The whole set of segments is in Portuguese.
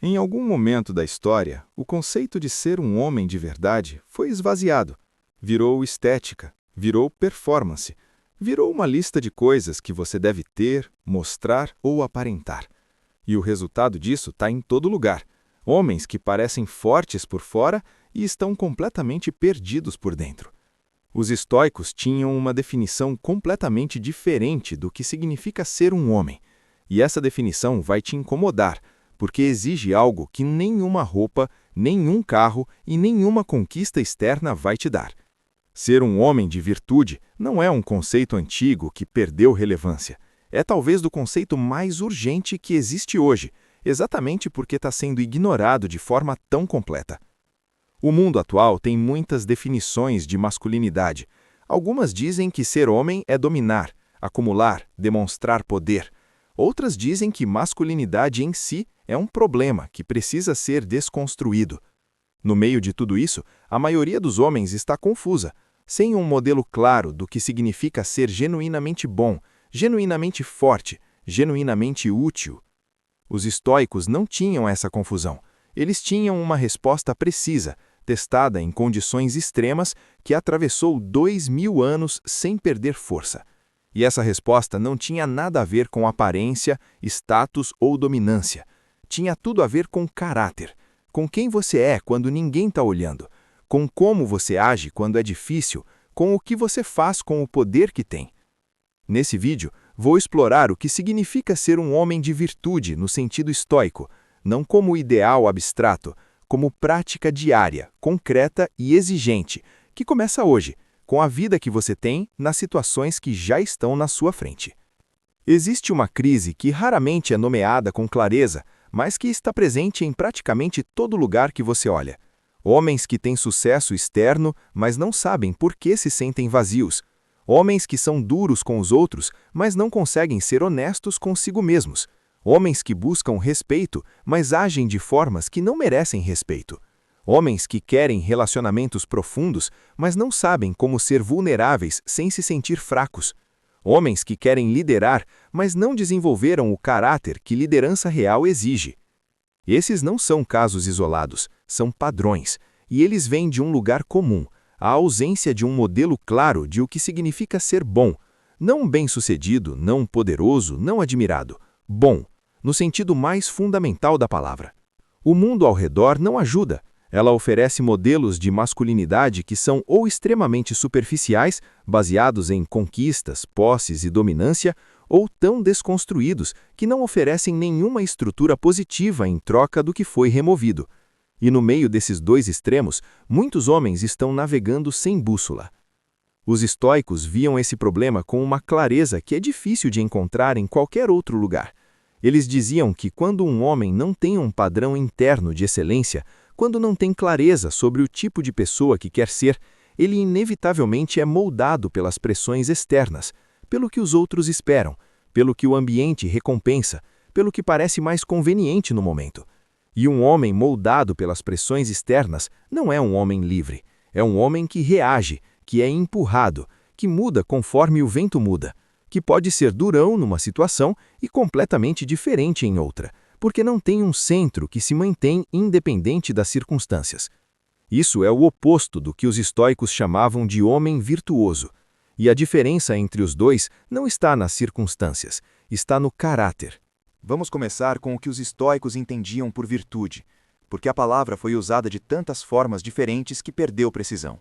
Em algum momento da história, o conceito de ser um homem de verdade foi esvaziado. Virou estética, virou performance, virou uma lista de coisas que você deve ter, mostrar ou aparentar. E o resultado disso está em todo lugar. Homens que parecem fortes por fora e estão completamente perdidos por dentro. Os estoicos tinham uma definição completamente diferente do que significa ser um homem. E essa definição vai te incomodar, porque exige algo que nenhuma roupa, nenhum carro e nenhuma conquista externa vai te dar. Ser um homem de virtude não é um conceito antigo que perdeu relevância. É talvez do conceito mais urgente que existe hoje, exatamente porque está sendo ignorado de forma tão completa. O mundo atual tem muitas definições de masculinidade. Algumas dizem que ser homem é dominar, acumular, demonstrar poder. Outras dizem que masculinidade em si é um problema que precisa ser desconstruído. No meio de tudo isso, a maioria dos homens está confusa, sem um modelo claro do que significa ser genuinamente bom, genuinamente forte, genuinamente útil. Os estoicos não tinham essa confusão. Eles tinham uma resposta precisa, testada em condições extremas, que atravessou 2000 anos sem perder força. E essa resposta não tinha nada a ver com aparência, status ou dominância. Tinha tudo a ver com caráter, com quem você é quando ninguém está olhando, com como você age quando é difícil, com o que você faz com o poder que tem. Nesse vídeo, vou explorar o que significa ser um homem de virtude no sentido estoico, não como ideal abstrato, como prática diária, concreta e exigente, que começa hoje, com a vida que você tem nas situações que já estão na sua frente. Existe uma crise que raramente é nomeada com clareza, mas que está presente em praticamente todo lugar que você olha. Homens que têm sucesso externo, mas não sabem por que se sentem vazios. Homens que são duros com os outros, mas não conseguem ser honestos consigo mesmos. Homens que buscam respeito, mas agem de formas que não merecem respeito. Homens que querem relacionamentos profundos, mas não sabem como ser vulneráveis sem se sentir fracos. Homens que querem liderar, mas não desenvolveram o caráter que liderança real exige. Esses não são casos isolados, são padrões, e eles vêm de um lugar comum, a ausência de um modelo claro de o que significa ser bom, não bem-sucedido, não poderoso, não admirado, bom, no sentido mais fundamental da palavra. O mundo ao redor não ajuda. Ela oferece modelos de masculinidade que são ou extremamente superficiais, baseados em conquistas, posses e dominância, ou tão desconstruídos que não oferecem nenhuma estrutura positiva em troca do que foi removido. E no meio desses dois extremos, muitos homens estão navegando sem bússola. Os estoicos viam esse problema com uma clareza que é difícil de encontrar em qualquer outro lugar. Eles diziam que quando um homem não tem um padrão interno de excelência, quando não tem clareza sobre o tipo de pessoa que quer ser, ele inevitavelmente é moldado pelas pressões externas, pelo que os outros esperam, pelo que o ambiente recompensa, pelo que parece mais conveniente no momento. E um homem moldado pelas pressões externas não é um homem livre, é um homem que reage, que é empurrado, que muda conforme o vento muda, que pode ser durão numa situação e completamente diferente em outra, porque não tem um centro que se mantém independente das circunstâncias. Isso é o oposto do que os estoicos chamavam de homem virtuoso. E a diferença entre os dois não está nas circunstâncias, está no caráter. Vamos começar com o que os estoicos entendiam por virtude, porque a palavra foi usada de tantas formas diferentes que perdeu precisão.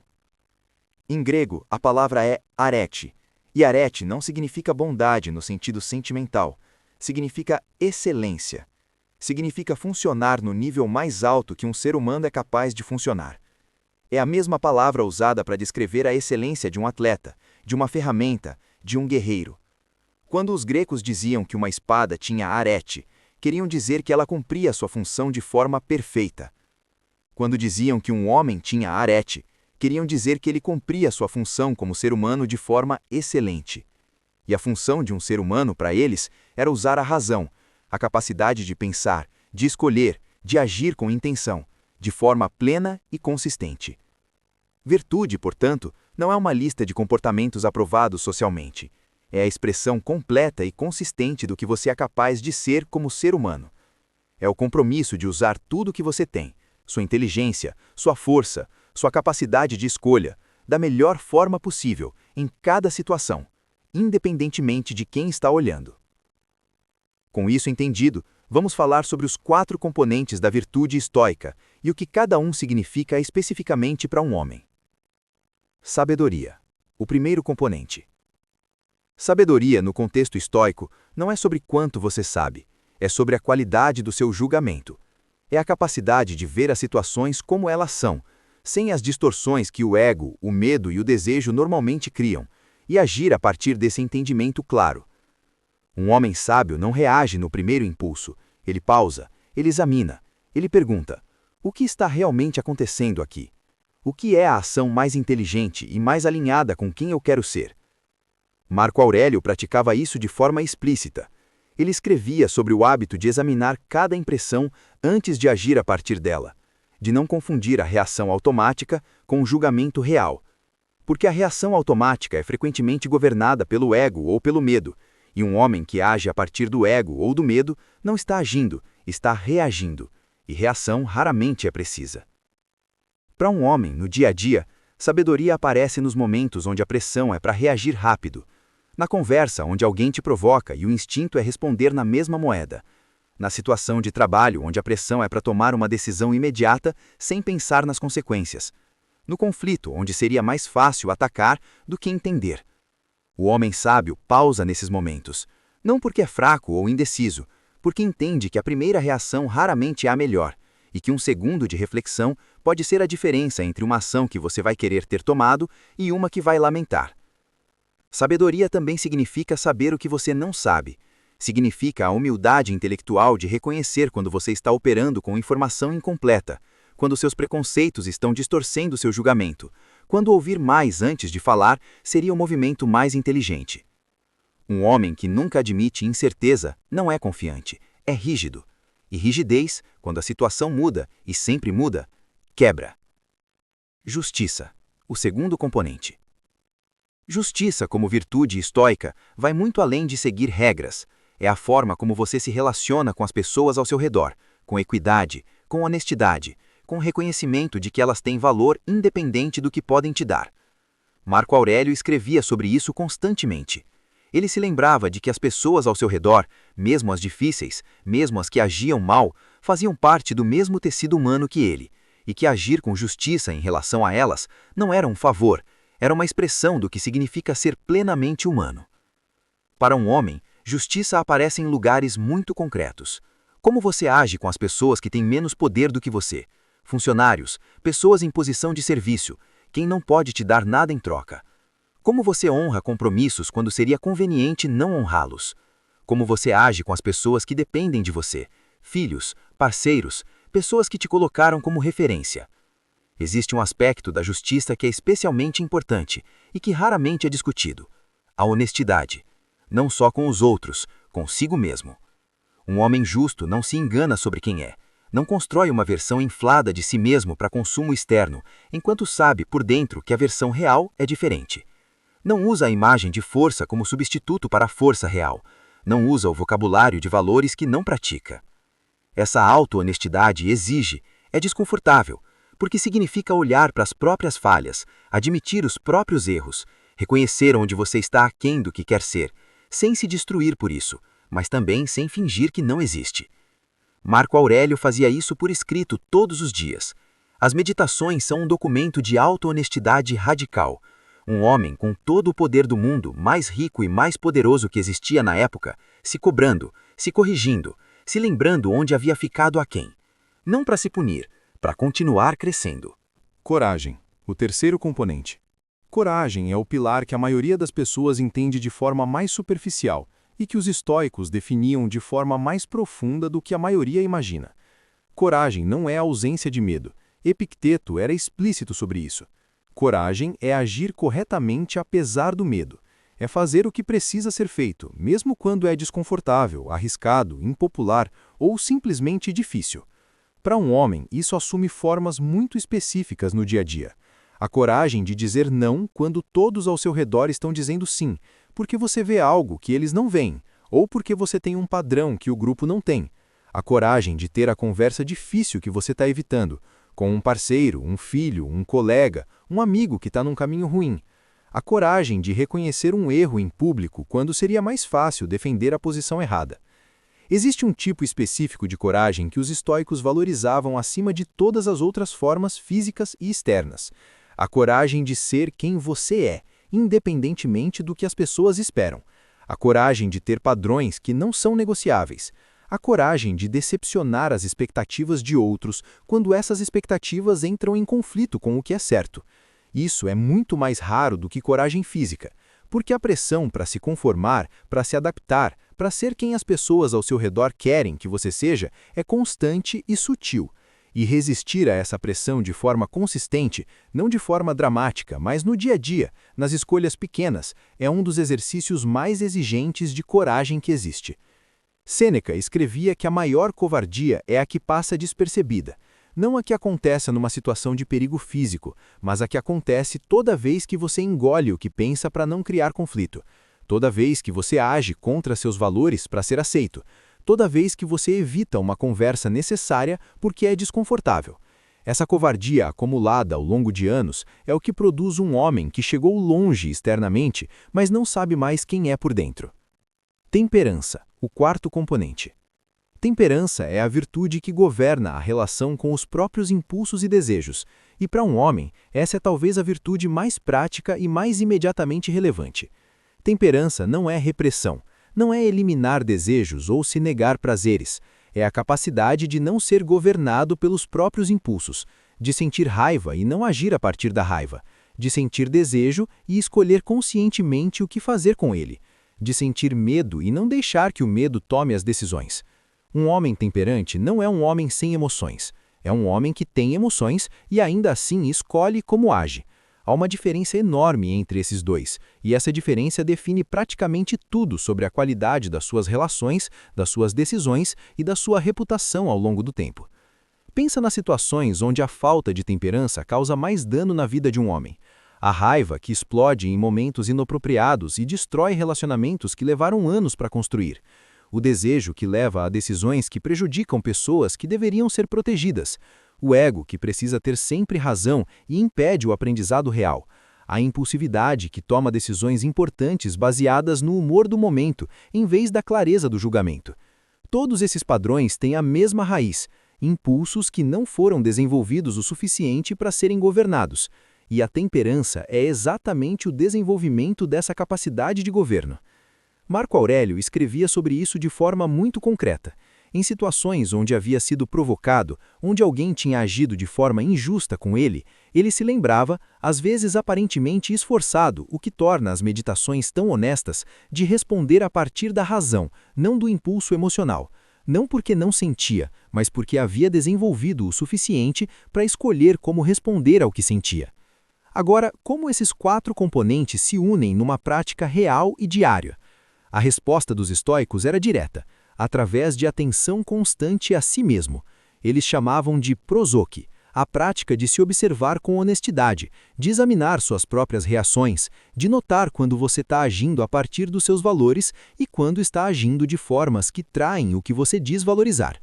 Em grego, a palavra é arete, e arete não significa bondade no sentido sentimental, significa excelência. Significa funcionar no nível mais alto que um ser humano é capaz de funcionar. É a mesma palavra usada para descrever a excelência de um atleta, de uma ferramenta, de um guerreiro. Quando os gregos diziam que uma espada tinha arete, queriam dizer que ela cumpria sua função de forma perfeita. Quando diziam que um homem tinha arete, queriam dizer que ele cumpria sua função como ser humano de forma excelente. E a função de um ser humano, para eles, era usar a razão, a capacidade de pensar, de escolher, de agir com intenção, de forma plena e consistente. Virtude, portanto, não é uma lista de comportamentos aprovados socialmente. É a expressão completa e consistente do que você é capaz de ser como ser humano. É o compromisso de usar tudo o que você tem, sua inteligência, sua força, sua capacidade de escolha, da melhor forma possível, em cada situação, independentemente de quem está olhando. Com isso entendido, vamos falar sobre os 4 componentes da virtude estoica e o que cada um significa especificamente para um homem. Sabedoria. O primeiro componente. Sabedoria, no contexto estoico, não é sobre quanto você sabe, é sobre a qualidade do seu julgamento. É a capacidade de ver as situações como elas são, sem as distorções que o ego, o medo e o desejo normalmente criam, e agir a partir desse entendimento claro. Um homem sábio não reage no primeiro impulso, ele pausa, ele examina, ele pergunta: o que está realmente acontecendo aqui? O que é a ação mais inteligente e mais alinhada com quem eu quero ser? Marco Aurélio praticava isso de forma explícita. Ele escrevia sobre o hábito de examinar cada impressão antes de agir a partir dela, de não confundir a reação automática com o julgamento real. Porque a reação automática é frequentemente governada pelo ego ou pelo medo, e um homem que age a partir do ego ou do medo não está agindo, está reagindo, e reação raramente é precisa. Para um homem, no dia a dia, sabedoria aparece nos momentos onde a pressão é para reagir rápido, na conversa onde alguém te provoca e o instinto é responder na mesma moeda, na situação de trabalho onde a pressão é para tomar uma decisão imediata sem pensar nas consequências, no conflito onde seria mais fácil atacar do que entender. O homem sábio pausa nesses momentos, não porque é fraco ou indeciso, porque entende que a primeira reação raramente é a melhor, e que um segundo de reflexão pode ser a diferença entre uma ação que você vai querer ter tomado e uma que vai lamentar. Sabedoria também significa saber o que você não sabe. Significa a humildade intelectual de reconhecer quando você está operando com informação incompleta, quando seus preconceitos estão distorcendo seu julgamento, quando ouvir mais antes de falar seria o movimento mais inteligente. Um homem que nunca admite incerteza não é confiante, é rígido. E rigidez, quando a situação muda, e sempre muda, quebra. Justiça, o segundo componente. Justiça como virtude estoica vai muito além de seguir regras. É a forma como você se relaciona com as pessoas ao seu redor, com equidade, com honestidade, com reconhecimento de que elas têm valor independente do que podem te dar. Marco Aurélio escrevia sobre isso constantemente. Ele se lembrava de que as pessoas ao seu redor, mesmo as difíceis, mesmo as que agiam mal, faziam parte do mesmo tecido humano que ele, e que agir com justiça em relação a elas não era um favor, era uma expressão do que significa ser plenamente humano. Para um homem, justiça aparece em lugares muito concretos. Como você age com as pessoas que têm menos poder do que você? Funcionários, pessoas em posição de serviço, quem não pode te dar nada em troca. Como você honra compromissos quando seria conveniente não honrá-los? Como você age com as pessoas que dependem de você? Filhos, parceiros, pessoas que te colocaram como referência. Existe um aspecto da justiça que é especialmente importante e que raramente é discutido: a honestidade. Não só com os outros, consigo mesmo. Um homem justo não se engana sobre quem é. Não constrói uma versão inflada de si mesmo para consumo externo, enquanto sabe por dentro que a versão real é diferente. Não usa a imagem de força como substituto para a força real. Não usa o vocabulário de valores que não pratica. Essa auto-honestidade exige, é desconfortável, porque significa olhar para as próprias falhas, admitir os próprios erros, reconhecer onde você está aquém do que quer ser, sem se destruir por isso, mas também sem fingir que não existe. Marco Aurélio fazia isso por escrito todos os dias. As meditações são um documento de auto-honestidade radical. Um homem com todo o poder do mundo, mais rico e mais poderoso que existia na época, se cobrando, se corrigindo, se lembrando onde havia ficado aquém. Não para se punir, para continuar crescendo. Coragem, o terceiro componente. Coragem é o pilar que a maioria das pessoas entende de forma mais superficial e que os estoicos definiam de forma mais profunda do que a maioria imagina. Coragem não é a ausência de medo. Epicteto era explícito sobre isso. Coragem é agir corretamente apesar do medo. É fazer o que precisa ser feito, mesmo quando é desconfortável, arriscado, impopular ou simplesmente difícil. Para um homem, isso assume formas muito específicas no dia a dia. A coragem de dizer não quando todos ao seu redor estão dizendo sim, porque você vê algo que eles não veem, ou porque você tem um padrão que o grupo não tem. A coragem de ter a conversa difícil que você está evitando, com um parceiro, um filho, um colega, um amigo que está num caminho ruim. A coragem de reconhecer um erro em público quando seria mais fácil defender a posição errada. Existe um tipo específico de coragem que os estoicos valorizavam acima de todas as outras formas físicas e externas. A coragem de ser quem você é, independentemente do que as pessoas esperam. A coragem de ter padrões que não são negociáveis. A coragem de decepcionar as expectativas de outros quando essas expectativas entram em conflito com o que é certo. Isso é muito mais raro do que coragem física, porque a pressão para se conformar, para se adaptar, para ser quem as pessoas ao seu redor querem que você seja, é constante e sutil. E resistir a essa pressão de forma consistente, não de forma dramática, mas no dia a dia, nas escolhas pequenas, é um dos exercícios mais exigentes de coragem que existe. Sêneca escrevia que a maior covardia é a que passa despercebida, não a que acontece numa situação de perigo físico, mas a que acontece toda vez que você engole o que pensa para não criar conflito, toda vez que você age contra seus valores para ser aceito, toda vez que você evita uma conversa necessária porque é desconfortável. Essa covardia acumulada ao longo de anos é o que produz um homem que chegou longe externamente, mas não sabe mais quem é por dentro. Temperança, o quarto componente. Temperança é a virtude que governa a relação com os próprios impulsos e desejos, e para um homem, essa é talvez a virtude mais prática e mais imediatamente relevante. Temperança não é repressão, não é eliminar desejos ou se negar prazeres, é a capacidade de não ser governado pelos próprios impulsos, de sentir raiva e não agir a partir da raiva, de sentir desejo e escolher conscientemente o que fazer com ele, de sentir medo e não deixar que o medo tome as decisões. Um homem temperante não é um homem sem emoções. É um homem que tem emoções e ainda assim escolhe como age. Há uma diferença enorme entre esses dois, e essa diferença define praticamente tudo sobre a qualidade das suas relações, das suas decisões e da sua reputação ao longo do tempo. Pensa nas situações onde a falta de temperança causa mais dano na vida de um homem. A raiva que explode em momentos inapropriados e destrói relacionamentos que levaram anos para construir. O desejo que leva a decisões que prejudicam pessoas que deveriam ser protegidas. O ego que precisa ter sempre razão e impede o aprendizado real. A impulsividade que toma decisões importantes baseadas no humor do momento, em vez da clareza do julgamento. Todos esses padrões têm a mesma raiz, impulsos que não foram desenvolvidos o suficiente para serem governados. E a temperança é exatamente o desenvolvimento dessa capacidade de governo. Marco Aurélio escrevia sobre isso de forma muito concreta. Em situações onde havia sido provocado, onde alguém tinha agido de forma injusta com ele se lembrava, às vezes aparentemente esforçado, o que torna as meditações tão honestas, de responder a partir da razão, não do impulso emocional. Não porque não sentia, mas porque havia desenvolvido o suficiente para escolher como responder ao que sentia. Agora, como esses 4 componentes se unem numa prática real e diária? A resposta dos estoicos era direta, através de atenção constante a si mesmo. Eles chamavam de prosoque, a prática de se observar com honestidade, de examinar suas próprias reações, de notar quando você está agindo a partir dos seus valores e quando está agindo de formas que traem o que você diz valorizar.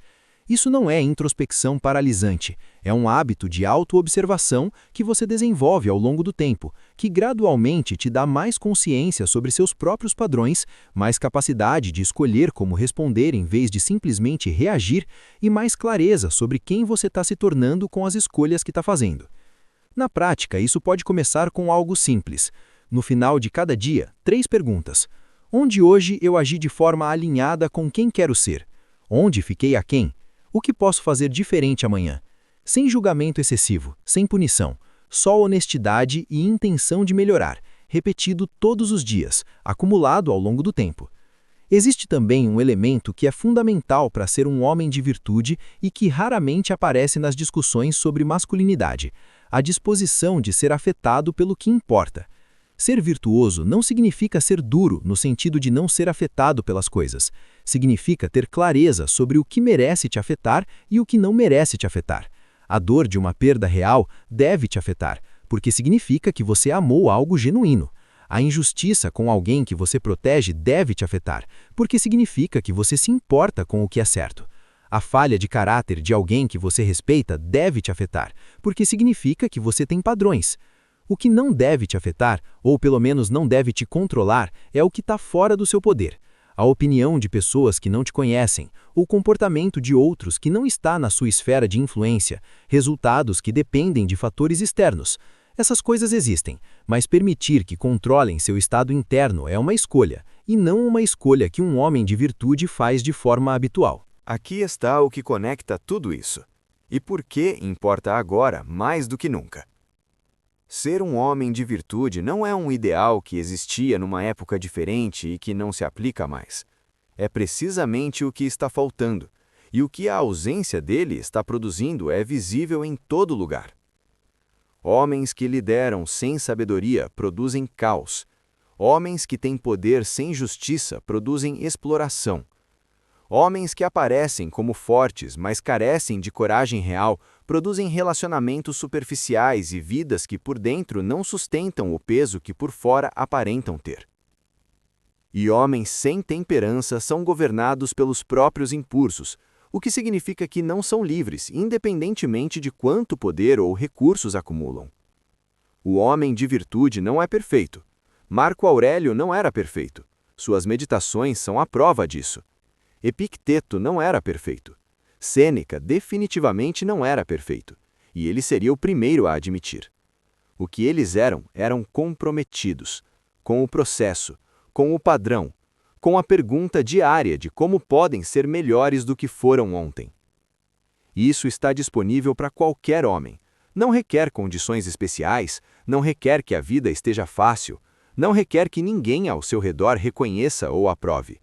Isso não é introspecção paralisante, é um hábito de autoobservação que você desenvolve ao longo do tempo, que gradualmente te dá mais consciência sobre seus próprios padrões, mais capacidade de escolher como responder em vez de simplesmente reagir e mais clareza sobre quem você está se tornando com as escolhas que está fazendo. Na prática, isso pode começar com algo simples. No final de cada dia, 3 perguntas. Onde hoje eu agi de forma alinhada com quem quero ser? Onde fiquei aquém? O que posso fazer diferente amanhã? Sem julgamento excessivo, sem punição, só honestidade e intenção de melhorar, repetido todos os dias, acumulado ao longo do tempo. Existe também um elemento que é fundamental para ser um homem de virtude e que raramente aparece nas discussões sobre masculinidade: a disposição de ser afetado pelo que importa. Ser virtuoso não significa ser duro no sentido de não ser afetado pelas coisas. Significa ter clareza sobre o que merece te afetar e o que não merece te afetar. A dor de uma perda real deve te afetar, porque significa que você amou algo genuíno. A injustiça com alguém que você protege deve te afetar, porque significa que você se importa com o que é certo. A falha de caráter de alguém que você respeita deve te afetar, porque significa que você tem padrões. O que não deve te afetar, ou pelo menos não deve te controlar, é o que está fora do seu poder. A opinião de pessoas que não te conhecem, o comportamento de outros que não está na sua esfera de influência, resultados que dependem de fatores externos. Essas coisas existem, mas permitir que controlem seu estado interno é uma escolha, e não uma escolha que um homem de virtude faz de forma habitual. Aqui está o que conecta tudo isso. E por que importa agora mais do que nunca. Ser um homem de virtude não é um ideal que existia numa época diferente e que não se aplica mais. É precisamente o que está faltando, e o que a ausência dele está produzindo é visível em todo lugar. Homens que lideram sem sabedoria produzem caos. Homens que têm poder sem justiça produzem exploração. Homens que aparecem como fortes, mas carecem de coragem real, produzem relacionamentos superficiais e vidas que por dentro não sustentam o peso que por fora aparentam ter. E homens sem temperança são governados pelos próprios impulsos, o que significa que não são livres, independentemente de quanto poder ou recursos acumulam. O homem de virtude não é perfeito. Marco Aurélio não era perfeito. Suas meditações são a prova disso. Epicteto não era perfeito. Sêneca definitivamente não era perfeito, e ele seria o primeiro a admitir. O que eles eram comprometidos, com o processo, com o padrão, com a pergunta diária de como podem ser melhores do que foram ontem. Isso está disponível para qualquer homem. Não requer condições especiais, não requer que a vida esteja fácil, não requer que ninguém ao seu redor reconheça ou aprove.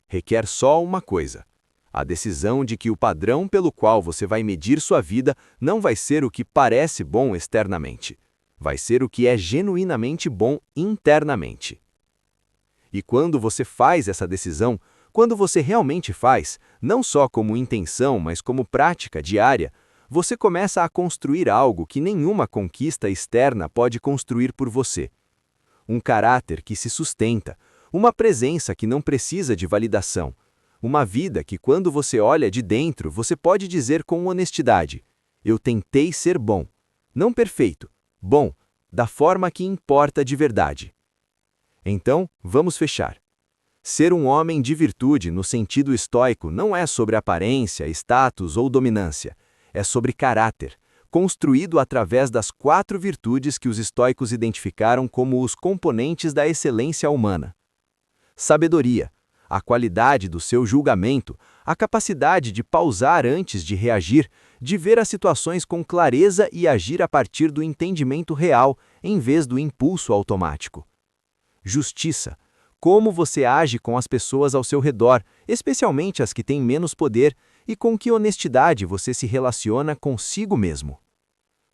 Requer só uma coisa: a decisão de que o padrão pelo qual você vai medir sua vida não vai ser o que parece bom externamente. Vai ser o que é genuinamente bom internamente. E quando você faz essa decisão, quando você realmente faz, não só como intenção, mas como prática diária, você começa a construir algo que nenhuma conquista externa pode construir por você. Um caráter que se sustenta, uma presença que não precisa de validação, uma vida que quando você olha de dentro, você pode dizer com honestidade: eu tentei ser bom, não perfeito, bom, da forma que importa de verdade. Então, vamos fechar. Ser um homem de virtude no sentido estoico não é sobre aparência, status ou dominância, é sobre caráter, construído através das 4 virtudes que os estoicos identificaram como os componentes da excelência humana. Sabedoria, a qualidade do seu julgamento, a capacidade de pausar antes de reagir, de ver as situações com clareza e agir a partir do entendimento real, em vez do impulso automático. Justiça, como você age com as pessoas ao seu redor, especialmente as que têm menos poder, e com que honestidade você se relaciona consigo mesmo.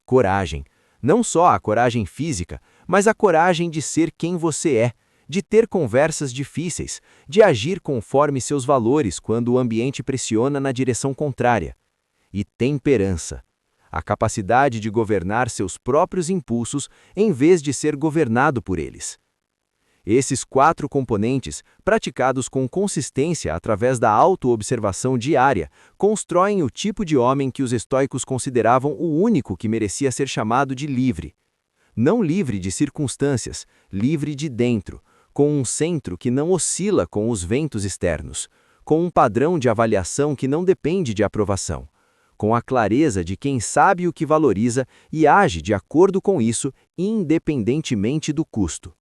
Coragem, não só a coragem física, mas a coragem de ser quem você é, de ter conversas difíceis, de agir conforme seus valores quando o ambiente pressiona na direção contrária. E temperança, a capacidade de governar seus próprios impulsos em vez de ser governado por eles. Esses 4 componentes, praticados com consistência através da autoobservação diária, constroem o tipo de homem que os estoicos consideravam o único que merecia ser chamado de livre. Não livre de circunstâncias, livre de dentro, com um centro que não oscila com os ventos externos, com um padrão de avaliação que não depende de aprovação, com a clareza de quem sabe o que valoriza e age de acordo com isso, independentemente do custo.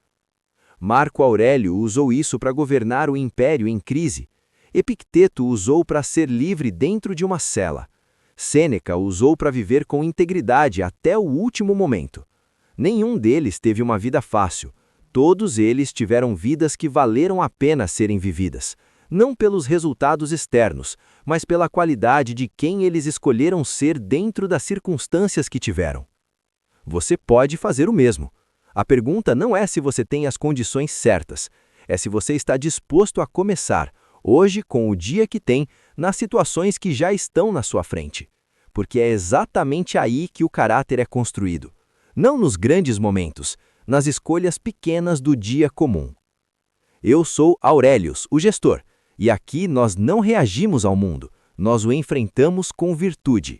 Marco Aurélio usou isso para governar o império em crise. Epicteto usou para ser livre dentro de uma cela. Sêneca usou para viver com integridade até o último momento. Nenhum deles teve uma vida fácil. Todos eles tiveram vidas que valeram a pena serem vividas, não pelos resultados externos, mas pela qualidade de quem eles escolheram ser dentro das circunstâncias que tiveram. Você pode fazer o mesmo. A pergunta não é se você tem as condições certas, é se você está disposto a começar, hoje com o dia que tem, nas situações que já estão na sua frente. Porque é exatamente aí que o caráter é construído. Não nos grandes momentos, nas escolhas pequenas do dia comum. Eu sou Aurelius, o gestor, e aqui nós não reagimos ao mundo, nós o enfrentamos com virtude.